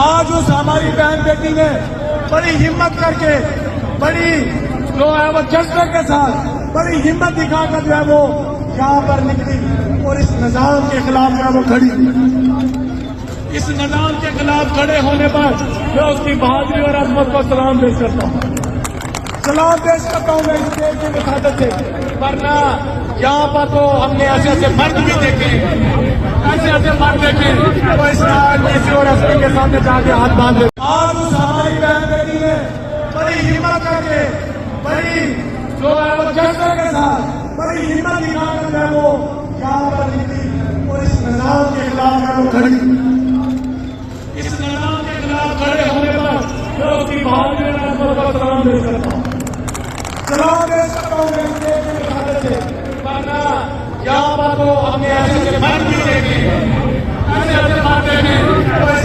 آج اس ہماری بہن بیٹی نے بڑی ہمت کر کے بڑی جو ہے وہ جذبے کے ساتھ بڑی ہمت دکھا کر جو ہے وہ یہاں پر نکلی اور اس نظام کے خلاف جو ہے وہ کھڑی. اس نظام کے خلاف کھڑے ہونے پر میں اس کی بہادری اور عظمت کو سلام پیش کرتا ہوں. سلام پیش کرتا ہوں میں اس دیش کی وسادت سے. ورنہ یہاں پر تو ہم نے ایسے ایسے مرد بھی دیکھے ایسے ایسے مرد دیکھے وہ اس کسی اور ایسے کے سامنے جا کے ہاتھ باندھ دیتے. آج اس ہماری بہن بیٹی نے بڑی ہمت کر کے بڑی جو ہے وہ جذبے کے ساتھ بڑی ہمت دکھا کر جو ہے وہ یہاں پر نکلی اور اس نظام کے خلاف جو ہے وہ کھڑی. اس نظام کے خلاف کھڑے ہونے پر میں اس کی بہادری اور عظمت کو سلام پیش کرتا ہوں. سلام پیش کرتا ہوں میں اس دیش کی وسادت سے. ورنہ یہاں پر تو ہم نے ایسے ایسے مرد بھی دیکھے ایسے ایسے مرد دیکھے وہ اس